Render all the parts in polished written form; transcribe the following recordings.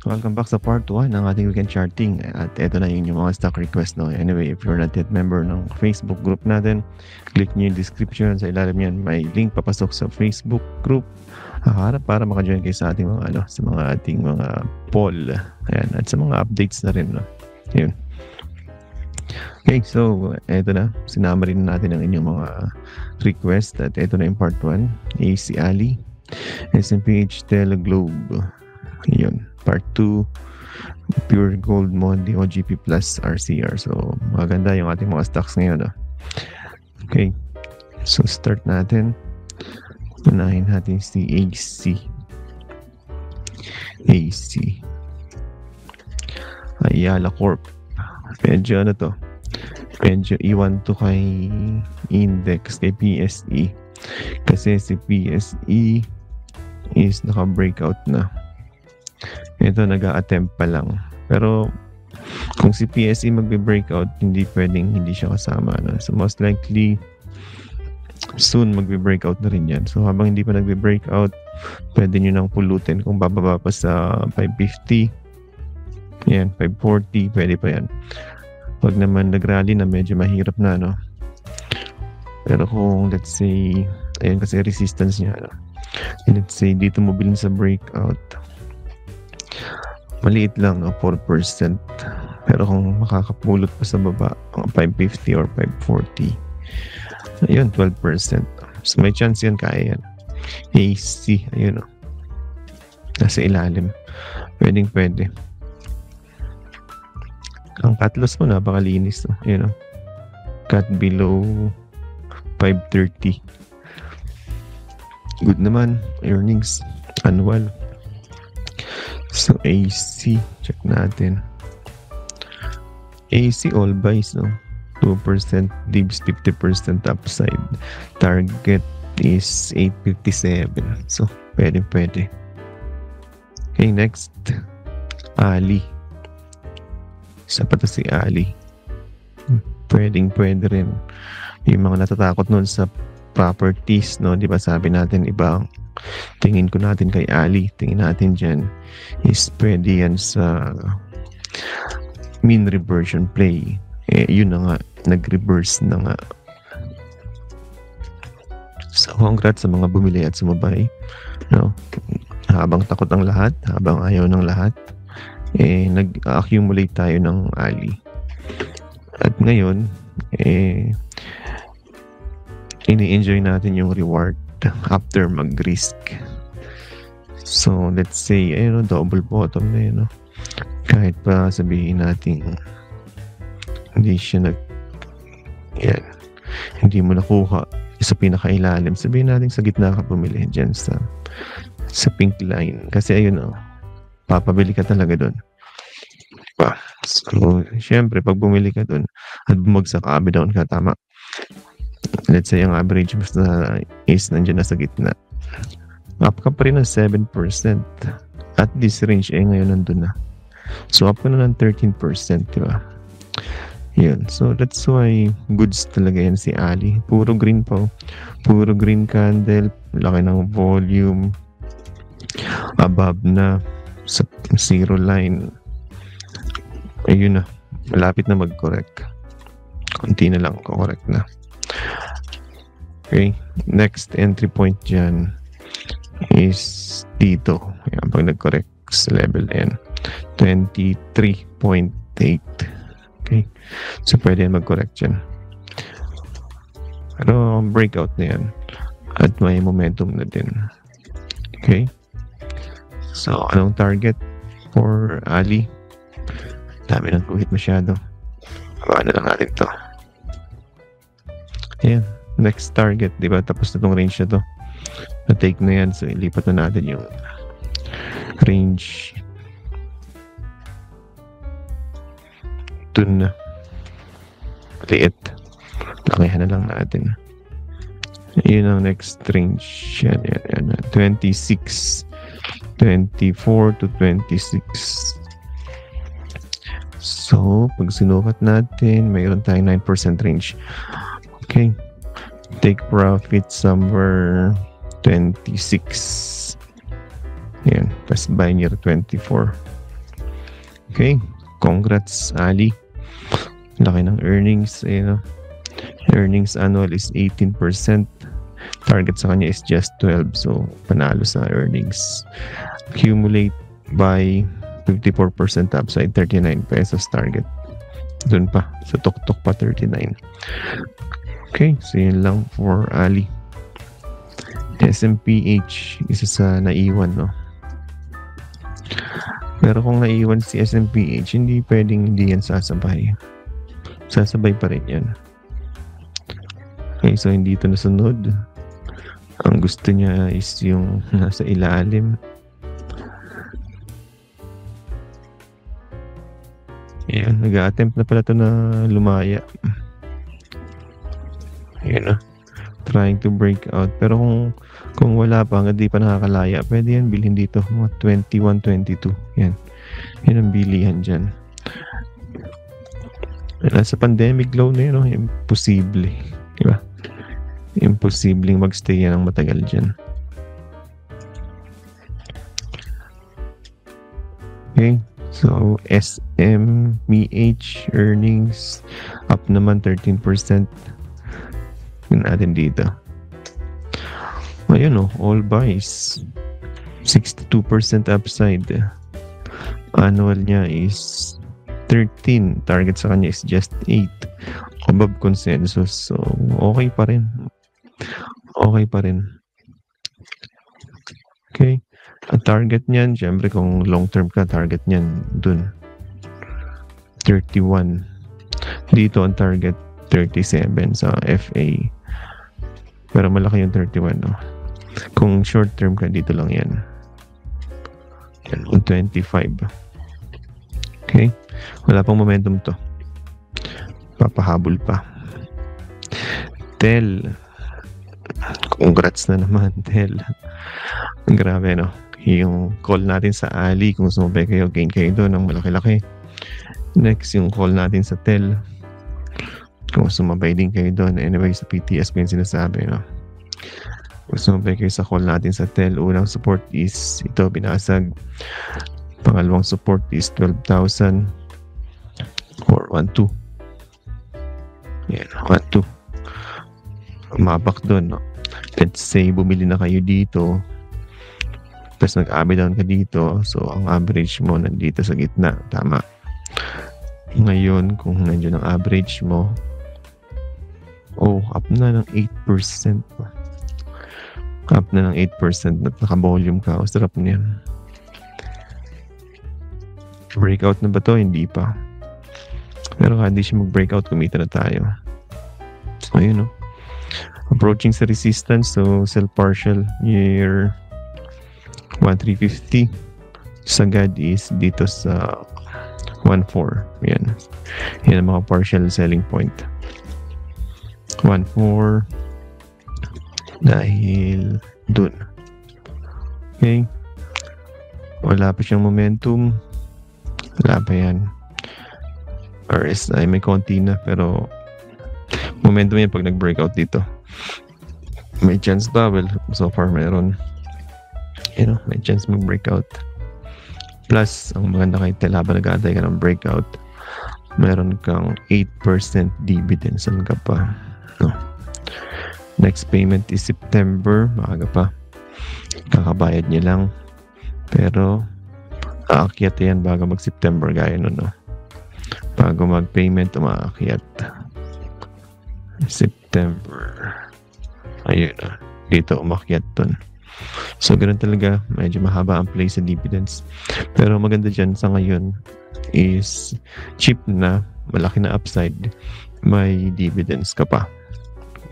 Welcome back sa part 1 ng ating weekend charting. At eto na yung mga stock request. No? Anyway, if you're not yet member ng Facebook group natin, click nyo yung description. Sa ilalim yan, may link papasok sa Facebook group. Para maka-join kayo sa ating mga sa mga ating mga poll. Ayan, at sa mga updates na rin. No? Yun. Okay, so eto na. Sinama rin natin ang inyong mga request. At eto na yung part 1. AC Ali, SMPH Teleglobe. Yun. Part 2, Pure Gold Mondi OGP Plus RCR. So, maganda yung ating mga stocks ngayon. Okay. So, start natin. Unahin natin si AC. Ayala Corp. Medyo to. Medyo iwan to kay index, kay PSE. Kasi si PSE is naka-breakout na. Ito nag-a-attempt pa lang. Pero kung si PSE magbe-breakout, hindi pwedeng hindi siya kasama. No? So most likely, soon magbe-breakout na rin yan. So habang hindi pa nagbe-breakout, pwede nyo nang pulutin kung bababa pa sa 550. Yan, 540, pwede pa yan. Pag naman nag-rally na, medyo mahirap na, no? Pero kung let's say, ayan kasi resistance niya, no? Let's say, dito mo bilhin sa breakout, maliit lang, no? 4%. Pero kung makakapulot pa sa baba, 550 or 540, ayun, 12%. So may chance yan, kaya yan. AC, ayun, no? Nasa ilalim. Pwede. Ang cut loss mo, napakalinis, no? Ayun, no? Cut below 530. Good naman. Earnings, annual. So, AC, check natin. AC all buys, no? 2% dips, 50% upside. Target is 857. So, pwede. Okay, next. Ali. Isa pa to si Ali. Pwede rin. Yung mga natatakot nun sa properties, no? Di ba sabi natin, iba tingin ko natin kay Ali. Tingin natin dyan is pwede yan sa mean reversion play. Yun na nga. Nag-reverse na nga. So, congrats sa mga bumili at sumabay. No? Habang takot ang lahat, habang ayaw ng lahat, nag-accumulate tayo ng Ali. At ngayon, ini-enjoy natin yung reward after mag-risk. So, let's say, double bottom na yun, no? Kahit pa sabihin natin hindi siya hindi mo nakuha sa pinakailalim. Sabihin natin sa gitna ka pumili dyan sa pink line. Kasi ayun, papabili ka talaga doon. Diba? So, syempre, pag bumili ka doon at bumagsak ka, down ka, tama. Let's say, ang average mo is nandiyan na sa gitna. Up ka pa rin ng 7%. At this range, ngayon nandun na. So, up ka na ng 13%, diba? Yun. So, that's why goods talaga yan si Ali. Puro green pa. Puro green candle. Laki ng volume. Above na sa zero line. Ayun na. Malapit na mag-correct. Kunti na lang correct na. Okay. Next entry point dyan is dito. Ayan, pag nag-correct sa level N. 23.8. Okay. So, pwede yan mag-correct dyan. Pero, breakout na yan. At may momentum na din. Okay. So, anong target for Ali? Dami ng guhit masyado. Paano lang natin to? Ayan. Next target, di ba? Tapos na tong range na to. Na-take na yan. So, ilipat na natin yung range. Dun na. Maliit. Lakihan na lang natin. Yun ang next range. Yan. 26. 24 to 26. So, pag sinukat natin, mayroon tayong 9% range. Okay. Take profit somewhere 26. Ayan. Tapos buy near 24. Okay, congrats Ali. Laki ng earnings. Earnings annual is 18%. Target sa kanya is just 12. So, panalo sa earnings. Accumulate by 54% upside, 39 pesos target. Doon pa. Sa tuktok pa, 39. Okay, so yun lang for Ali. SMPH, isa sa naiwan, no? Pero kung naiwan si SMPH, hindi pwedeng hindi yan sasabay. Sasabay pa rin yan. Okay, so hindi ito nasunod. Ang gusto niya is yung nasa ilalim. Ayan, nag-a-attempt na pala ito na lumaya. Ayan na. Trying to break out. Pero kung wala pa, hanggang di pa nakakalaya, pwede yan bilhin dito. Mga 21, 22. Yan. Yan ang bilihan dyan. Sa pandemic low na yun, no? Imposible. Diba? Imposibleng magstay yan ng matagal dyan. Okay. So, SMPH earnings up naman 13%. Yun natin dito. Ayun, no? All buys. 62% upside. Annual niya is 13. Target sa kanya is just 8. Above consensus. So, okay pa rin. Okay pa rin. Okay. Ang target niyan, syempre kung long term ka, target niyan dun. 31. Dito ang target 37 sa FA. Pero malaki yung 31, no? Kung short term ka, dito lang yan. Yan, 25. Okay? Wala pang momentum to. Papahabol pa. TEL. Congrats na naman, TEL. Grabe, no? Yung call natin sa Ali, kung sumabay kayo, gain kayo doon ng malaki-laki. Next, yung call natin sa TEL. Kung sumabay din kayo doon. Anyway, sa PTS ko yung sinasabi, no? Kung sumabay kayo sa call natin sa TEL, unang support is ito, binasag. Pangalawang support is 12,000 or 1-2. Yan, 1-2. Mabak doon, no? Let's say, bumili na kayo dito. Tapos nag-abi down ka dito. So, ang average mo nandito sa gitna. Tama. Ngayon, kung nandiyan ang average mo, up na ng 8%. Up na ng 8% at naka-volume ka. O, sarap niyan. Breakout na ba to? Hindi pa. Pero hindi siya mag-breakout, kumita na tayo. So, ayun, no? Approaching sa resistance. So, sell partial year 1,350. Sagad is dito sa 1,400. Yan. Yan ang mga partial selling point. 1,400 dahil dun. Okay. Wala pa siyang momentum. Wala pa yan. RSI may konti na pero momentum yan pag nag-breakout dito. May chance ba? Well, so far meron. May chance mag-breakout. Plus, ang maganda kay TEL habang nag-aantay ka ng breakout, meron kang 8% dividend. Saan ka pa? No. Next payment is September. Maaga pa. Kakabayad niya lang. Pero, aakyat yan bago mag-September gaya nun, no? Bago mag-payment, umaakyat. September. Ayun na. Dito, umakyat dun. So, ganun talaga. Medyo mahaba ang play sa dividends. Pero maganda dyan sa ngayon is cheap na, malaki na upside, may dividends ka pa.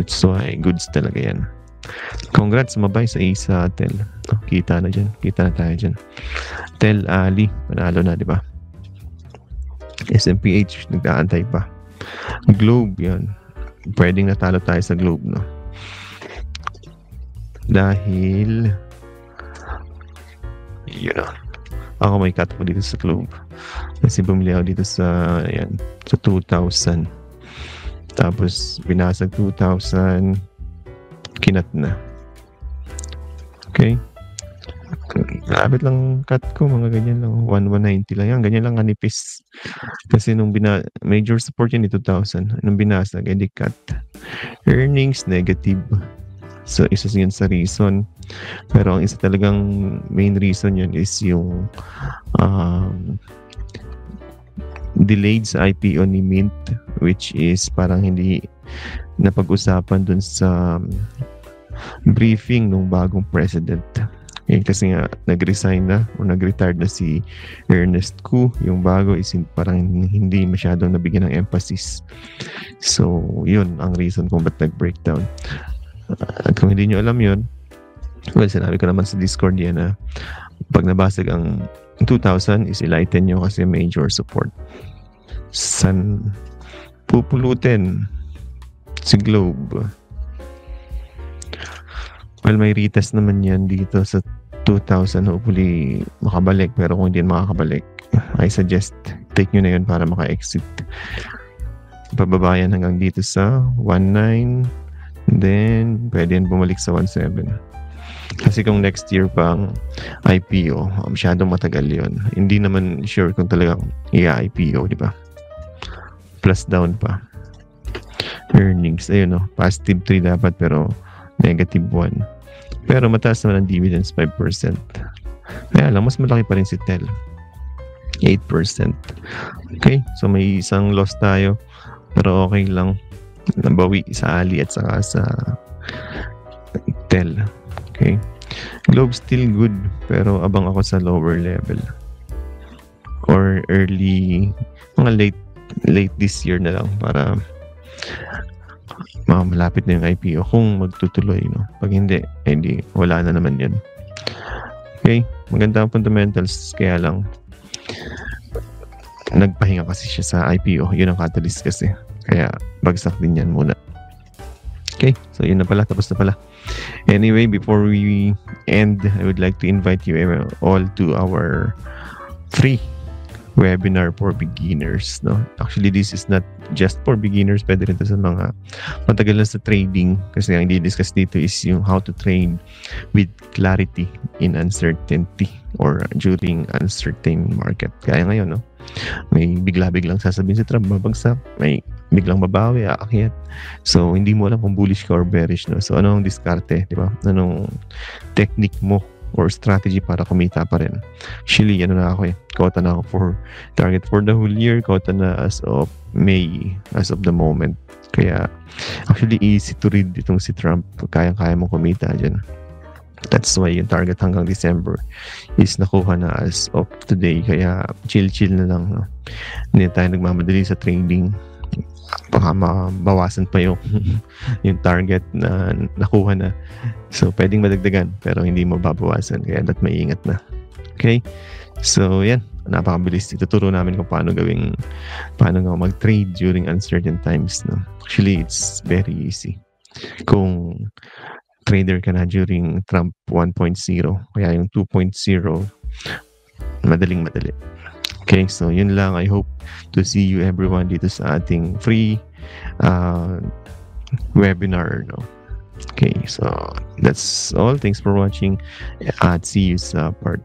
That's why goods talaga yan. Congrats, mabay sa isa TEL. Kita na dyan. Kita na tayo dyan. TEL, Ali. Manalo na, di ba? SMPH, nagdaantay pa. Globe, yan. Pwedeng natalo tayo sa Globe, no? Dahil ako may cut ko dito sa Globe kasi bumili ako dito sa 2,000 tapos binasag 2,000 kinat na. Okay, Malapit lang cut ko, mga ganyan lang, 190 lang yan, ganyan lang kanipis. Kasi nung major support yun, 2,000. Nung binasag, edi cut. Earnings, negative. So, isa yun sa reason. Pero ang isa talagang main reason yun is yung delayed sa IPO ni Mint, which is parang hindi napag-usapan dun sa briefing ng bagong president. Kasi nga nag-resign na o nag-retired na si Ernest Cu. Yung bago is parang hindi masyadong nabigyan ng emphasis. So, yun ang reason kung ba't nag-breakdown. At kung hindi nyo alam yun, well, sinabi ko naman sa Discord yan na pag nabasag ang 2,000 is ilighten nyo kasi major support. San pupulutin si Globe? Well, may retest naman yan dito sa 2,000. Hopefully, makabalik. Pero kung hindi makakabalik, I suggest take nyo na yun para maka-exit. Pababayan hanggang dito sa 1.9. Then, pwede yan bumalik sa 1.7. Kasi kung next year pang IPO, masyadong matagal yun. Hindi naman sure kung talagang i-IPO, di ba? Plus down pa. Earnings, ayun o. Positive 3 dapat pero negative 1. Pero mataas naman ang dividends, 5%. Kaya lang, mas malaki pa rin si TEL. 8%. Okay, so may isang loss tayo. Pero okay lang. Nabawi sa Ali at saka sa TEL. Okay. Globe still good, pero abang ako sa lower level. Or early, mga late this year na lang para malapit na yung IPO kung magtutuloy, no? Pag hindi, wala na naman yan. Okay, maganda ang fundamentals, kaya lang nagpahinga kasi siya sa IPO. Yun ang catalyst kasi, kaya bagsak din yan muna. Okay, so yun na pala, tapos na pala. Anyway, before we end, I would like to invite you all to our free webinar for beginners, no? Actually, this is not just for beginners, pwede rin ito sa mga matagal na sa trading, kasi ang i-discuss dito is yung how to trade with clarity in uncertainty or during uncertain market. Kaya ngayon, no? May bigla-biglang sasabihin si Trump, babagsak, may biglang babawi, aakyat. So, hindi mo alam kung bullish ka or bearish, no? So, ano ang diskarte, di ba? Anong technique mo or strategy para kumita pa rin? Actually, ano na ako Kota na ako for target for the whole year. Kota na as of May, as of the moment. Kaya, actually, easy to read itong si Trump. Kaya-kaya mong kumita dyan. That's why yung target hanggang December is nakuha na as of today. Kaya, chill-chill na lang. No? Hindi tayo nagmamadali sa trading. Baka mabawasan pa yung target na nakuha na. So, pwedeng madagdagan pero hindi mababawasan. Kaya dapat maingat na. Okay? So, yan. Napakabilis. Ituturo namin kung paano nga mag-trade during uncertain times. No? Actually, it's very easy. Kung trader ka na during Trump 1.0, kaya yung 2.0, madaling-madali. Okay, so yun lang. I hope to see you everyone dito sa ating free webinar, no? Okay, so that's all. Thanks for watching at see you sa part